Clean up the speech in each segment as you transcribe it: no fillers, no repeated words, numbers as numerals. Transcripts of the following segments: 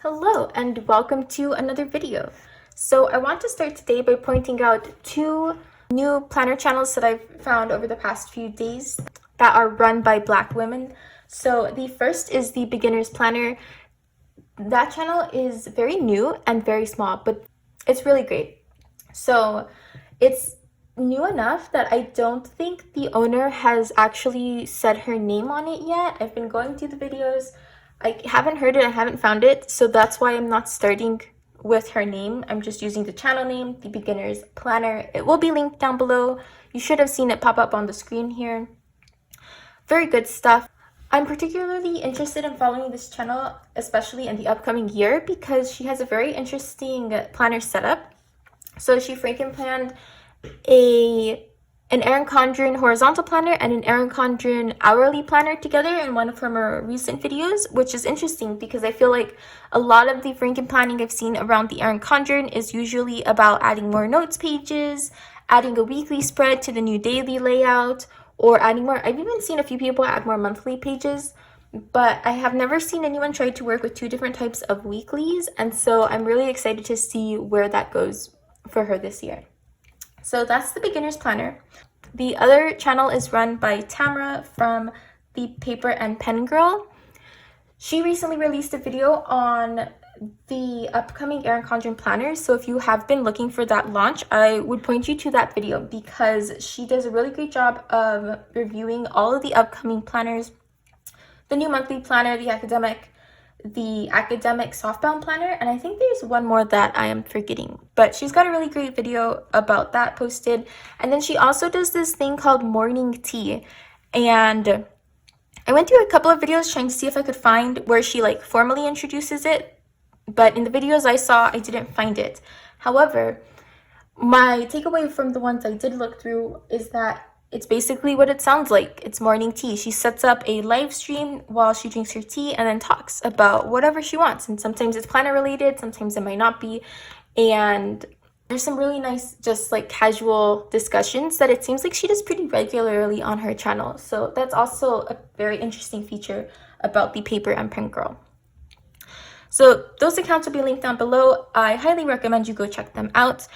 Hello and welcome to another video. So I want to start today by pointing out two new planner channels that I've found over the past few days that are run by Black women. So the first is the Beginner's Planner. That channel is very new and very small, but it's really great. So it's new enough that I don't think the owner has actually said her name on it yet. I've been going through the videos. I haven't heard it, I haven't found it, so that's why I'm not starting with her name. I'm just using the channel name, The Beginner's Planner. It will be linked down below. You should have seen it pop up on the screen here. Very good stuff. I'm particularly interested in following this channel, especially in the upcoming year, because she has a very interesting planner setup. So she franken-planned an Erin Condren horizontal planner and an Erin Condren hourly planner together in one of her more recent videos, which is interesting because I feel like a lot of the franken planning I've seen around the Erin Condren is usually about adding more notes pages, adding a weekly spread to the new daily layout, or adding more. I've even seen a few people add more monthly pages, but I have never seen anyone try to work with two different types of weeklies, and so I'm really excited to see where that goes for her this year. So that's the Beginner's Planner. The other channel is run by Tamara from the Paper and Pen Girl. She recently released a video on the upcoming Erin Condren planners. So if you have been looking for that launch, I would point you to that video because she does a really great job of reviewing all of the upcoming planners, the new monthly planner, the academic softbound planner, and I think there's one more that I am forgetting, but she's got a really great video about that posted. And then she also does this thing called morning tea, and I went through a couple of videos trying to see if I could find where she formally introduces it, but in the videos I saw I didn't find it. However, my takeaway from the ones I did look through is that it's basically what it sounds like. It's morning tea. She sets up a live stream while she drinks her tea and then talks about whatever she wants. And sometimes it's planner related, sometimes it might not be. And there's some really nice, just casual discussions that it seems like she does pretty regularly on her channel. So that's also a very interesting feature about the Paper and Pen Girl. So those accounts will be linked down below. I highly recommend you go check them out.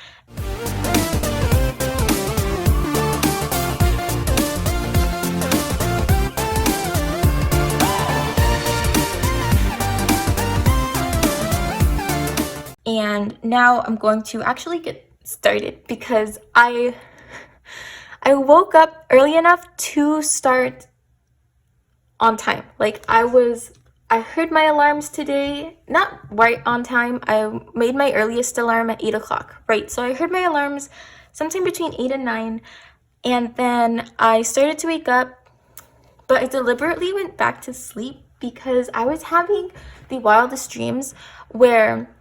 And now I'm going to actually get started because I woke up early enough to start on time. I heard my alarms today, not right on time. I made my earliest alarm at 8 o'clock, right? So I heard my alarms sometime between 8 and 9, and then I started to wake up, but I deliberately went back to sleep because I was having the wildest dreams where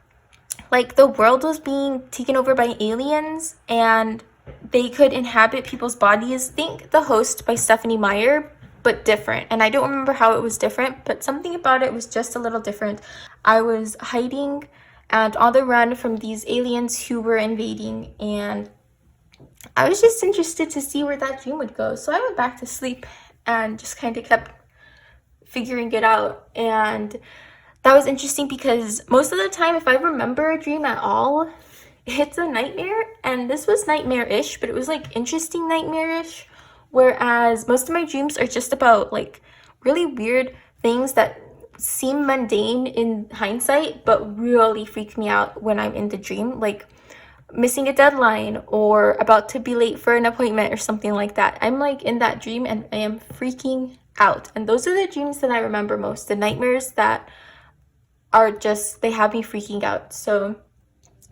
the world was being taken over by aliens and they could inhabit people's bodies. Think The Host by Stephanie Meyer, but different. And I don't remember how it was different, but something about it was just a little different. I was hiding and on the run from these aliens who were invading, and I was just interested to see where that dream would go. So I went back to sleep and just kind of kept figuring it out. And that was interesting because most of the time, if I remember a dream at all, it's a nightmare. And this was nightmare-ish, but it was interesting nightmare-ish. Whereas most of my dreams are just about really weird things that seem mundane in hindsight, but really freak me out when I'm in the dream. Like missing a deadline or about to be late for an appointment or something like that. I'm in that dream and I am freaking out. And those are the dreams that I remember most, the nightmares that are just, they have me freaking out. So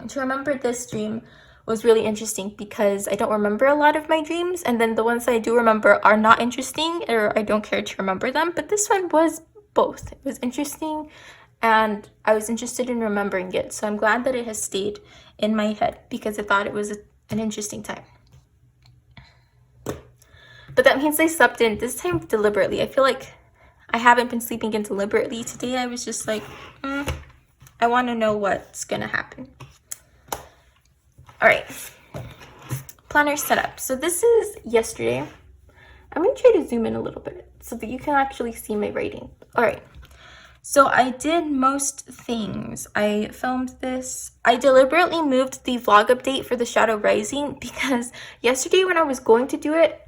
to remember this dream was really interesting because I don't remember a lot of my dreams, and then the ones that I do remember are not interesting or I don't care to remember them. But this one was both. It was interesting and I was interested in remembering it. So I'm glad that it has stayed in my head because I thought it was an interesting time. But that means I slept in this time deliberately. I feel like I haven't been sleeping in deliberately. Today I was just I want to know what's gonna happen. All right, planner setup. So this is yesterday. I'm gonna try to zoom in a little bit so that you can actually see my writing. All right, So I did most things. I filmed this. I deliberately moved the vlog update for the Shadow Rising because yesterday when I was going to do it,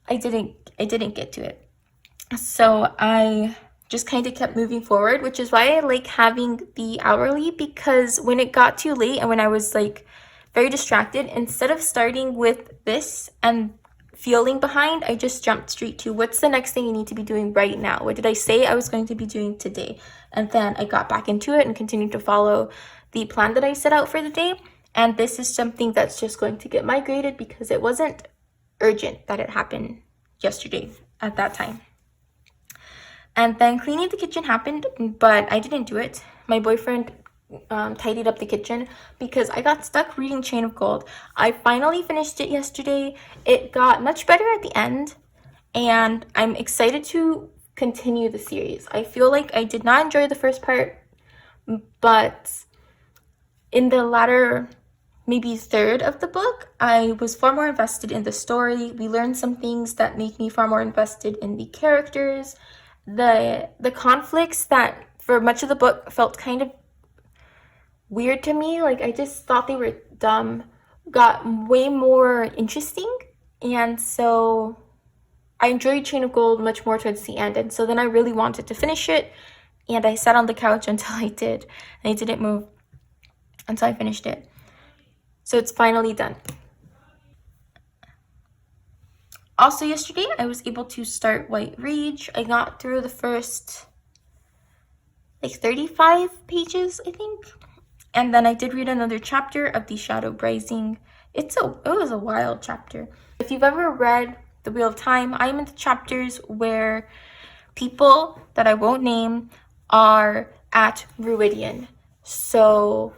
I didn't get to it. So I just kind of kept moving forward, which is why I like having the hourly, because when it got too late and when I was like very distracted, instead of starting with this and feeling behind, I just jumped straight to what's the next thing you need to be doing right now? What did I say I was going to be doing today? And then I got back into it and continued to follow the plan that I set out for the day. And this is something that's just going to get migrated because it wasn't urgent that it happened yesterday at that time. And then cleaning the kitchen happened, but I didn't do it. My boyfriend tidied up the kitchen because I got stuck reading Chain of Gold. I finally finished it yesterday. It got much better at the end, and I'm excited to continue the series. I feel like I did not enjoy the first part, but in the latter maybe third of the book, I was far more invested in the story. We learned some things that make me far more invested in the characters. The conflicts that for much of the book felt kind of weird to me, like I just thought they were dumb, got way more interesting. And so I enjoyed Chain of Gold much more towards the end, and so then I really wanted to finish it, and I sat on the couch until I did, and I didn't move until I finished it. So it's finally done. Also yesterday, I was able to start White Rage. I got through the first like 35 pages, I think. And then I did read another chapter of The Shadow Rising. It was a wild chapter. If you've ever read The Wheel of Time, I am in the chapters where people that I won't name are at Ruidian. So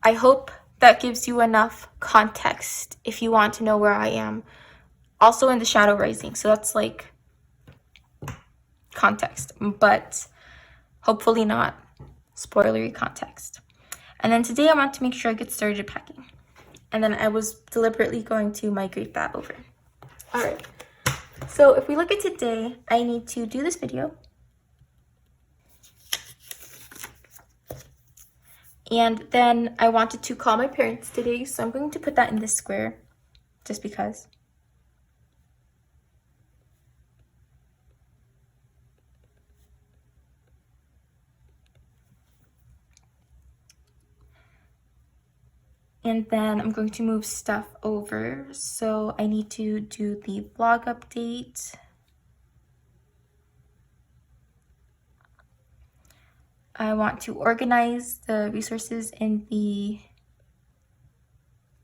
I hope that gives you enough context if you want to know where I am. Also in The Shadow Rising, so that's like context, but hopefully not spoilery context. And then today I want to make sure I get started packing. And then I was deliberately going to migrate that over. All right, so if we look at today, I need to do this video. And then I wanted to call my parents today, so I'm going to put that in this square, just because. And then I'm going to move stuff over, so I need to do the vlog update. I want to organize the resources in the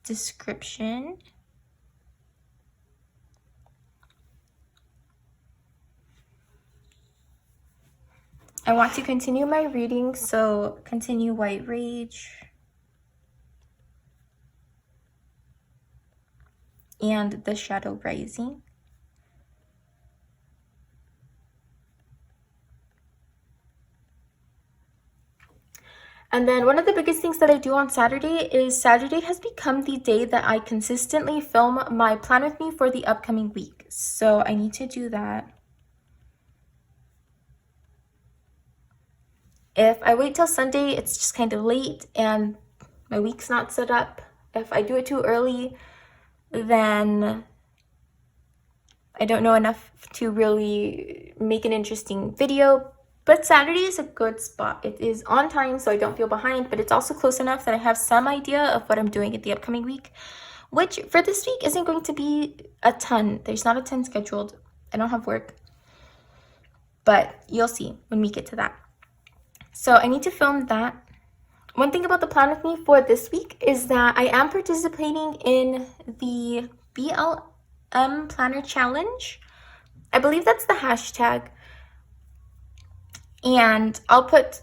description. I want to continue my reading, so continue White Rage. And The Shadow Rising. And then one of the biggest things that I do on Saturday is Saturday has become the day that I consistently film my plan with me for the upcoming week. So I need to do that. If I wait till Sunday, it's just kind of late and my week's not set up. If I do it too early, then I don't know enough to really make an interesting video. But Saturday is a good spot. It is on time, so I don't feel behind, but it's also close enough that I have some idea of what I'm doing at the upcoming week, which for this week isn't going to be a ton. There's not a ton scheduled. I don't have work, but you'll see when we get to that. So I need to film that. One thing about the plan with me for this week is that I am participating in the BLM Planner Challenge. I believe that's the hashtag. And I'll put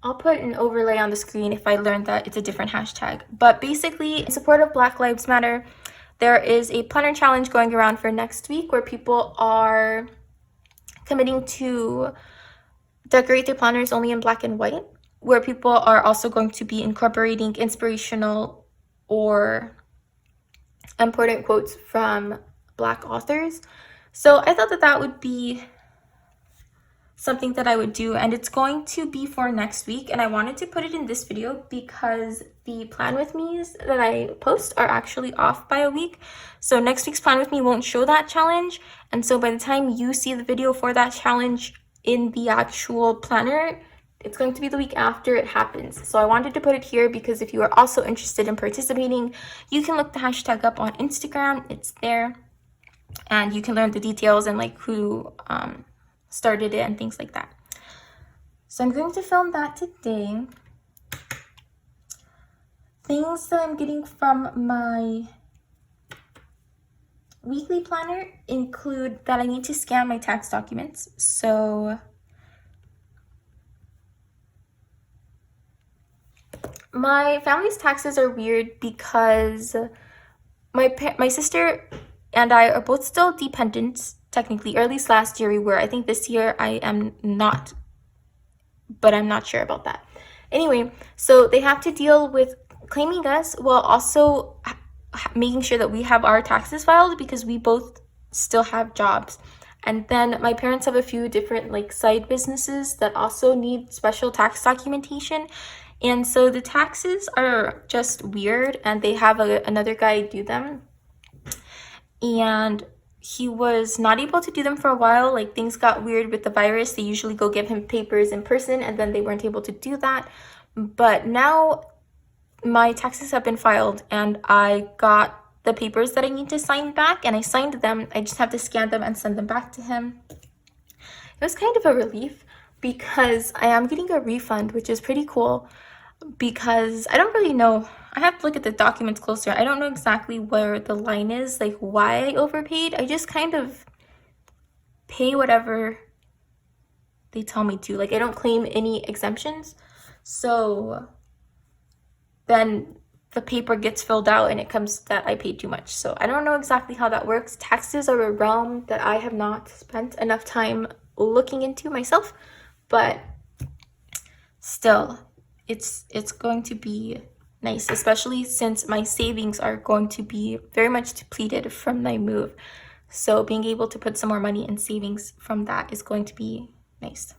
an overlay on the screen if I learn that it's a different hashtag. But basically, in support of Black Lives Matter, there is a planner challenge going around for next week where people are committing to decorate their planners only in black and white, where people are also going to be incorporating inspirational or important quotes from Black authors. So I thought that would be something that I would do, and it's going to be for next week. And I wanted to put it in this video because the plan with me's that I post are actually off by a week. So next week's plan with me won't show that challenge. And so by the time you see the video for that challenge in the actual planner, it's going to be the week after it happens. So I wanted to put it here because if you are also interested in participating, you can look the hashtag up on Instagram. It's there. And you can learn the details and like who started it and things like that. So I'm going to film that today. Things that I'm getting from my weekly planner include that I need to scan my tax documents. So my family's taxes are weird because my sister and I are both still dependents, technically, or at least last year we were. I think this year I am not, but I'm not sure about that. Anyway, so they have to deal with claiming us while also making sure that we have our taxes filed because we both still have jobs. And then my parents have a few different like side businesses that also need special tax documentation. And so the taxes are just weird, and they have another guy do them. And he was not able to do them for a while. Like things got weird with the virus. They usually go give him papers in person, and then they weren't able to do that. But now my taxes have been filed, and I got the papers that I need to sign back, and I signed them. I just have to scan them and send them back to him. It was kind of a relief because I am getting a refund, which is pretty cool, because I don't really know. I have to look at the documents closer. I don't know exactly where the line is, like why I overpaid. I just kind of pay whatever they tell me to. Like I don't claim any exemptions. So then the paper gets filled out and it comes that I paid too much. So I don't know exactly how that works. Taxes are a realm that I have not spent enough time looking into myself, but still, it's going to be nice, especially since my savings are going to be very much depleted from my move. So being able to put some more money in savings from that is going to be nice.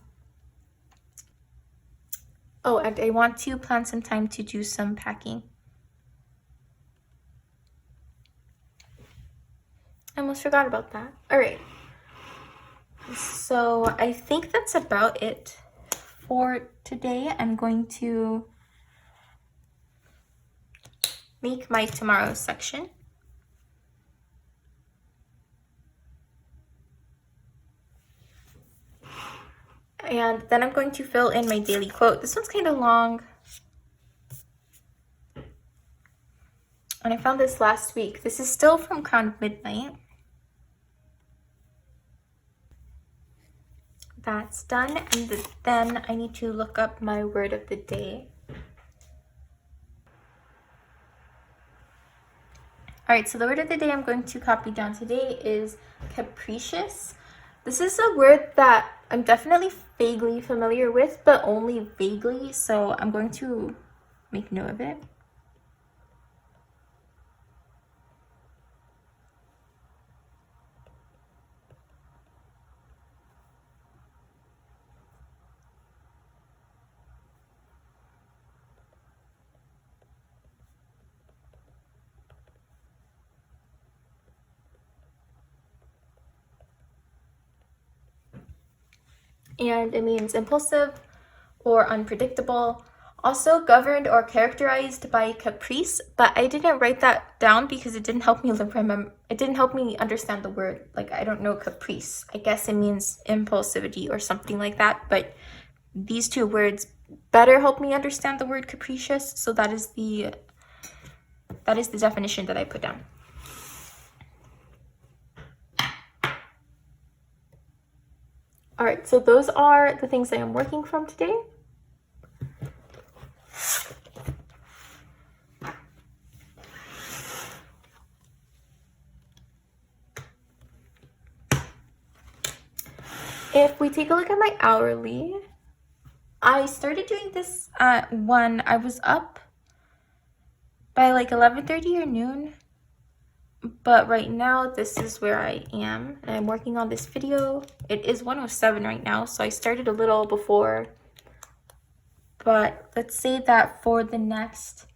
Oh, and I want to plan some time to do some packing. I almost forgot about that. All right. So I think that's about it for today. I'm going to make my tomorrow section. And then I'm going to fill in my daily quote. This one's kind of long. And I found this last week. This is still from Crown of Midnight. That's done. And then I need to look up my word of the day. All right, so the word of the day I'm going to copy down today is capricious. This is a word that I'm definitely vaguely familiar with, but only vaguely. So I'm going to make note of it. And it means impulsive or unpredictable, also governed or characterized by caprice. But I didn't write that down because it didn't help me remember. It didn't help me understand the word. Like I don't know caprice. I guess it means impulsivity or something like that. But these two words better help me understand the word capricious. So that is the definition that I put down. All right, so those are the things I am working from today. If we take a look at my hourly, I started doing this at 1. I was up by like 11:30 or noon. But right now, this is where I am. And I'm working on this video. It is 1:07 right now, so I started a little before. But let's say that for the next...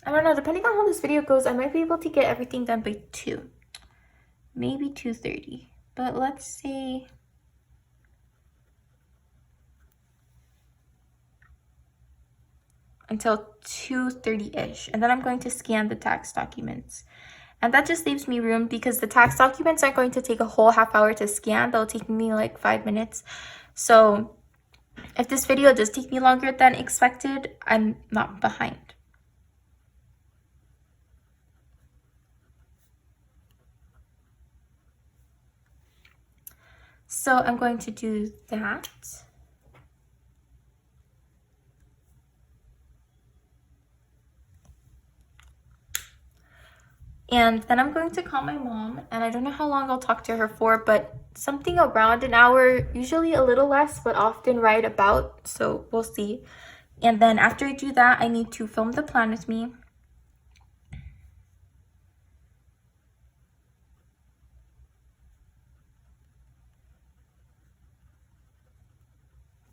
I don't know, depending on how this video goes, I might be able to get everything done by 2. Maybe 2:30. But let's say... until 2:30-ish, and then I'm going to scan the tax documents. And that just leaves me room because the tax documents aren't going to take a whole half hour to scan. They'll take me like 5 minutes. So if this video does take me longer than expected, I'm not behind. So I'm going to do that. And then I'm going to call my mom, and I don't know how long I'll talk to her for, but something around an hour, usually a little less, but often right about, so we'll see. And then after I do that, I need to film the plan with me.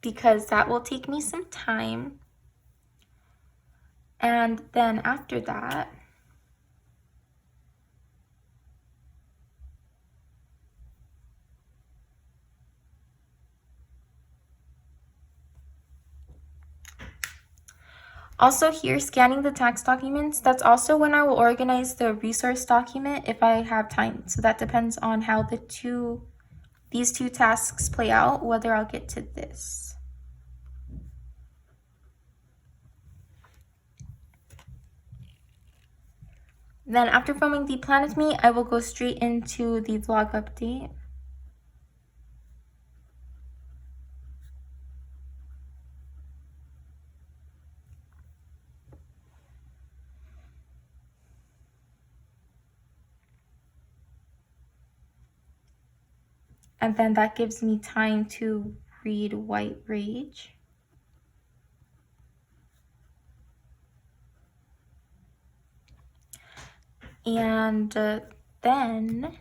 Because that will take me some time. And then after that, also here, scanning the tax documents, that's also when I will organize the resource document if I have time. So that depends on how these two tasks play out, whether I'll get to this. Then after filming the plan with me, I will go straight into the vlog update. And then that gives me time to read White Rage. And then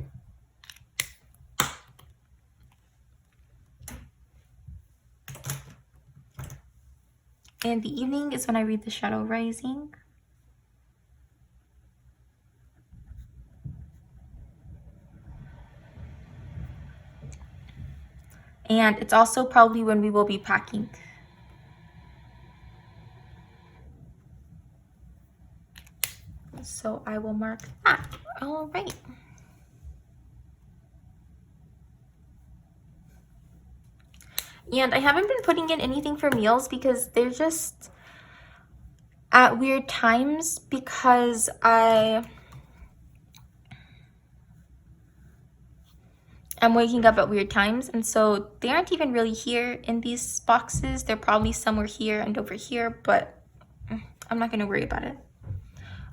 in the evening is when I read The Shadow Rising. And it's also probably when we will be packing. So I will mark that. All right. And I haven't been putting in anything for meals because they're just at weird times because I'm waking up at weird times, and so they aren't even really here in these boxes. They're probably somewhere here and over here, but I'm not gonna worry about it.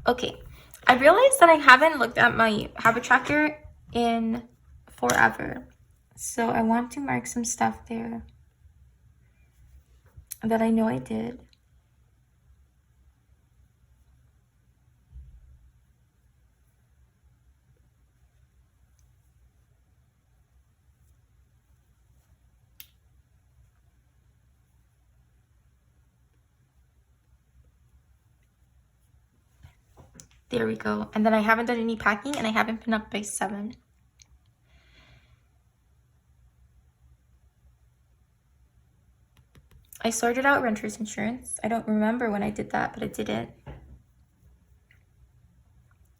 Okay, I realized that I haven't looked at my habit tracker in forever, so I want to mark some stuff there that I know I did. There we go. And then I haven't done any packing, and I haven't been up by 7. I sorted out renter's insurance. I don't remember when I did that, but I did it.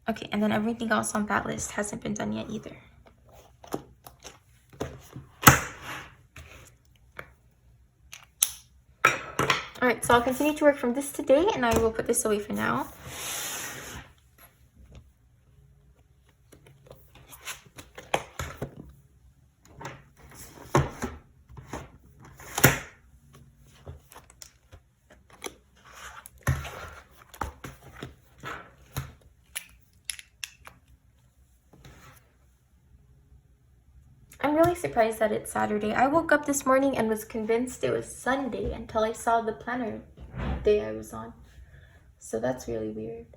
Okay, and then everything else on that list hasn't been done yet either. All right, so I'll continue to work from this today, and I will put this away for now. I'm really surprised that it's Saturday. I woke up this morning and was convinced it was Sunday until I saw the planner day I was on. So that's really weird.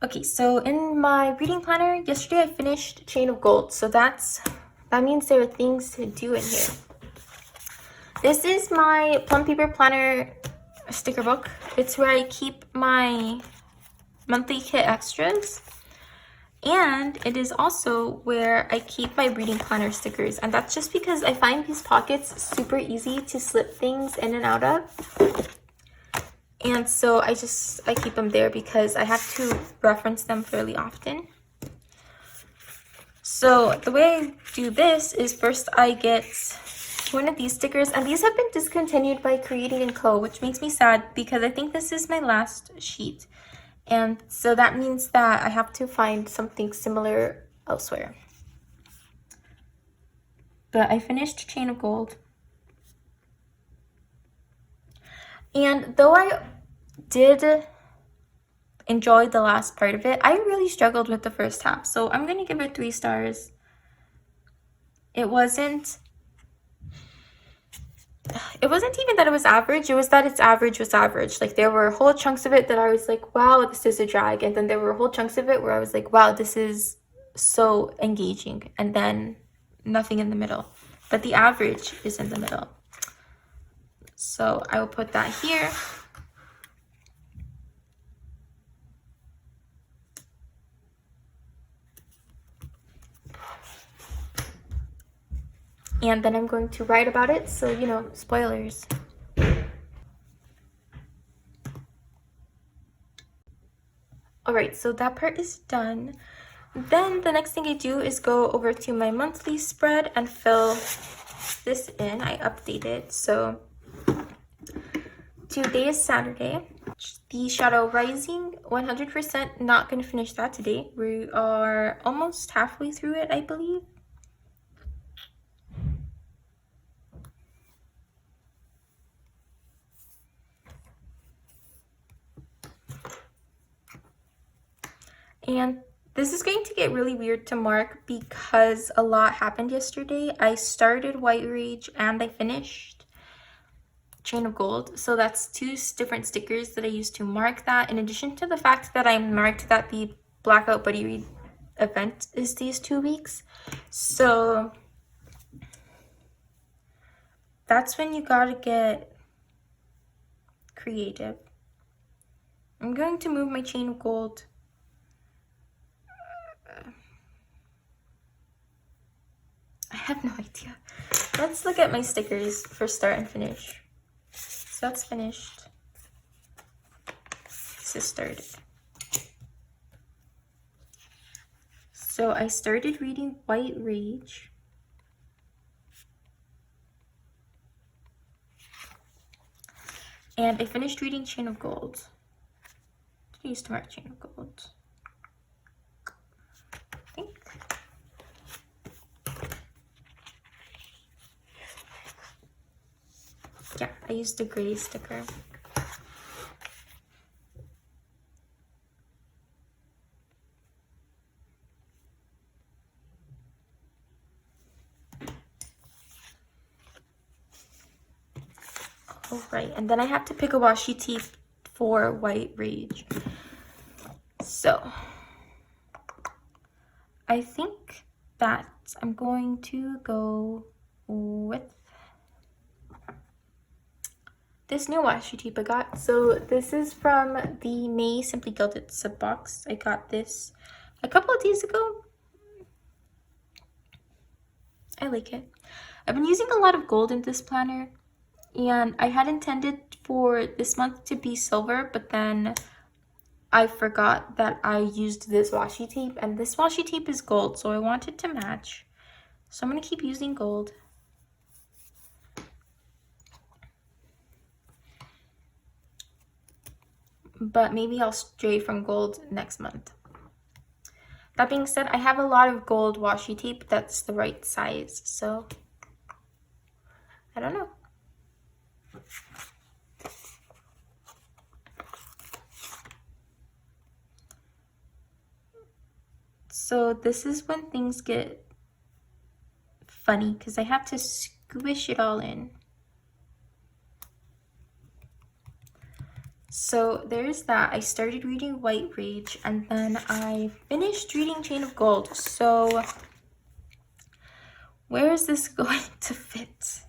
Okay, so in my reading planner, yesterday I finished Chain of Gold. So that means there are things to do in here. This is my Plum Paper Planner sticker book. It's where I keep my monthly kit extras. And it is also where I keep my reading planner stickers. And that's just because I find these pockets super easy to slip things in and out of. And so I keep them there because I have to reference them fairly often. So the way I do this is first I get one of these stickers, and these have been discontinued by Creating & Co., which makes me sad because I think this is my last sheet. And so that means that I have to find something similar elsewhere. But I finished Chain of Gold. And though I did enjoy the last part of it, I really struggled with the first half. So I'm going to give it 3 stars. It wasn't even that it was average, it was that its average was average. Like, there were whole chunks of it that I was like, wow, this is a drag. And then there were whole chunks of it where I was like, wow, this is so engaging. And then nothing in the middle. But the average is in the middle. So I will put that here. And then I'm going to write about it, so, you know, spoilers. Alright, so that part is done. Then the next thing I do is go over to my monthly spread and fill this in. I update it. So today is Saturday. The Shadow Rising, 100% not going to finish that today. We are almost halfway through it, I believe. And this is going to get really weird to mark because a lot happened yesterday. I started White Rage and I finished Chain of Gold. So that's 2 different stickers that I used to mark that, in addition to the fact that I marked that the Blackout Buddy Read event is these 2 weeks. So that's when you gotta get creative. I'm going to move my Chain of Gold. I have no idea. Let's look at my stickers for start and finish. So that's finished. This is started. So I started reading White Rage. And I finished reading Chain of Gold. I used to mark Chain of Gold. I think. Yeah, I used a gray sticker. All right, and then I have to pick a washi tape for White Rage. So I think that I'm going to go with this new washi tape I got. So this is from the May Simply Gilded sub box. I got this a couple of days ago. I like it. I've been using a lot of gold in this planner, and I had intended for this month to be silver, but then I forgot that I used this washi tape, and this washi tape is gold, so I want it to match. So I'm going to keep using gold. But maybe I'll stray from gold next month. That being said, I have a lot of gold washi tape that's the right size, so I don't know. So this is when things get funny because I have to squish it all in. So there's that. I started reading White Rage and then I finished reading Chain of Gold. So where is this going to fit?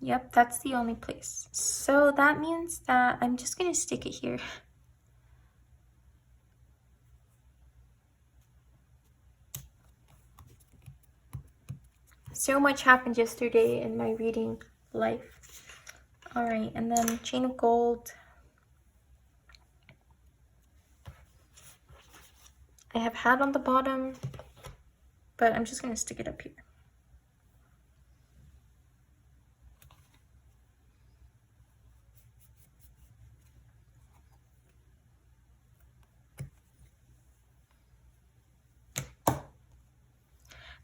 Yep, that's the only place. So that means that I'm just gonna stick it here. So much happened yesterday in my reading life. All right, and then Chain of Gold. I have hat on the bottom, but I'm just gonna stick it up here.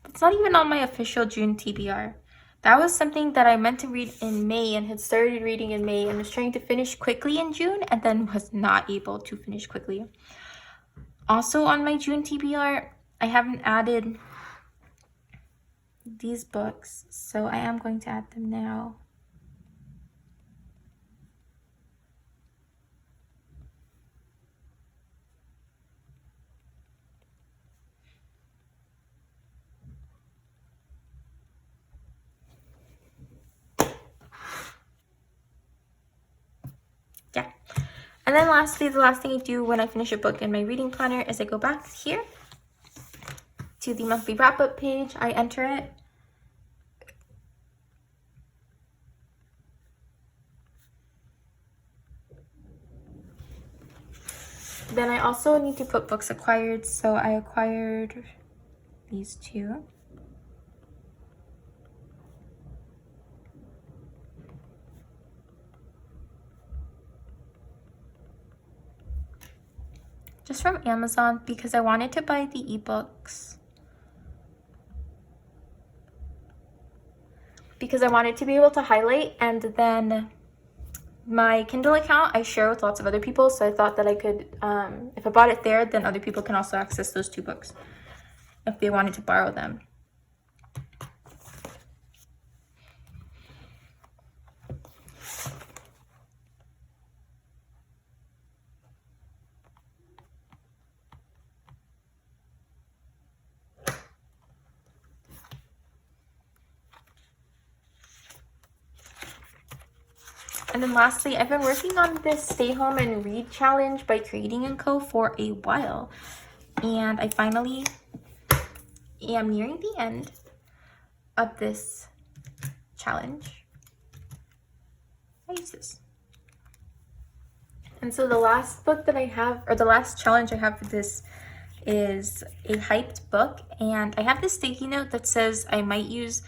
It's not even on my official June TBR. That was something that I meant to read in May and had started reading in May and was trying to finish quickly in June and then was not able to finish quickly. Also on my June TBR, I haven't added these books, so I am going to add them now. Yeah. And then lastly, the last thing I do when I finish a book in my reading planner is I go back here to the monthly wrap-up page. I enter it. Then I also need to put books acquired, so I acquired these two. Just from Amazon because I wanted to buy the ebooks. Because I wanted to be able to highlight, and then my Kindle account I share with lots of other people, so I thought that I could, if I bought it there, then other people can also access those two books if they wanted to borrow them. And then lastly, I've been working on this Stay Home and Read challenge by Creating & Co. for a while. And I finally am nearing the end of this challenge. What is this? And so the last book that I have, or the last challenge I have for this is a hyped book. And I have this sticky note that says I might use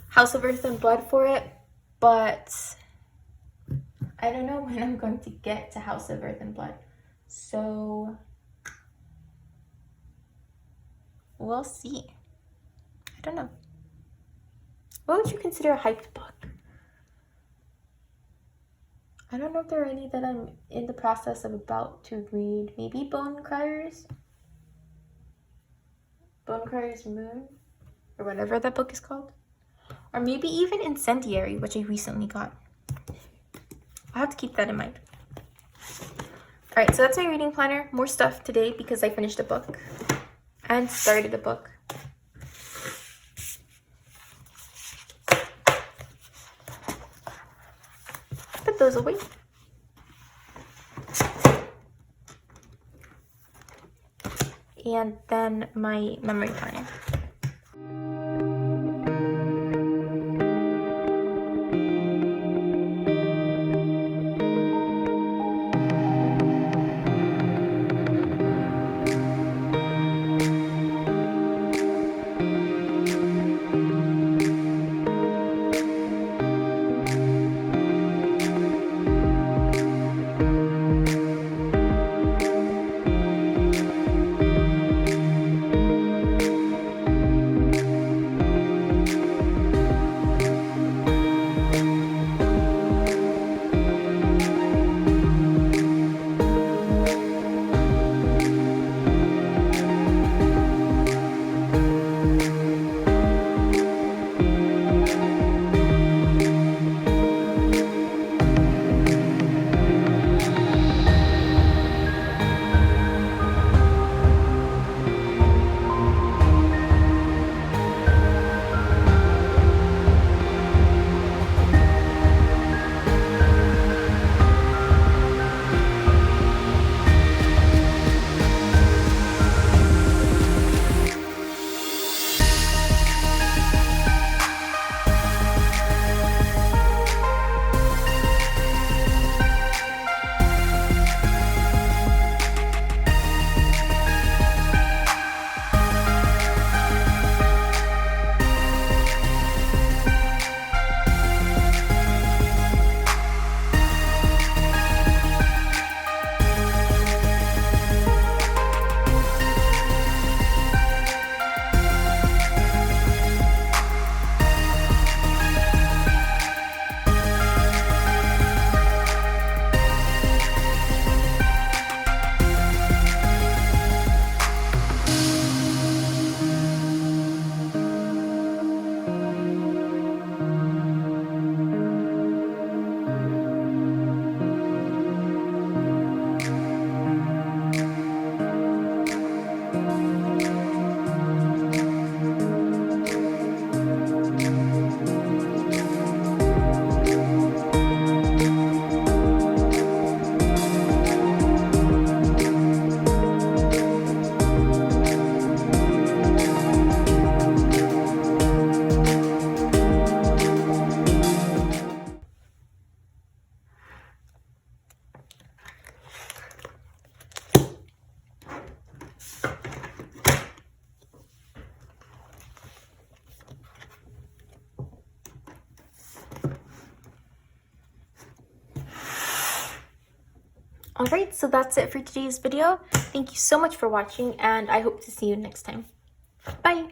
House of Earth and Blood for it, but I don't know when I'm going to get to House of Earth and Blood. So we'll see. I don't know. What would you consider a hyped book? I don't know if there are any that I'm in the process of about to read. Maybe Bone Crier's Moon, or whatever that book is called. Or maybe even Incendiary, which I recently got. I'll have to keep that in mind. All right, so that's my reading planner. More stuff today because I finished a book and started a book. Put those away. And then my memory planner. Alright, so that's it for today's video. Thank you so much for watching, and I hope to see you next time. Bye!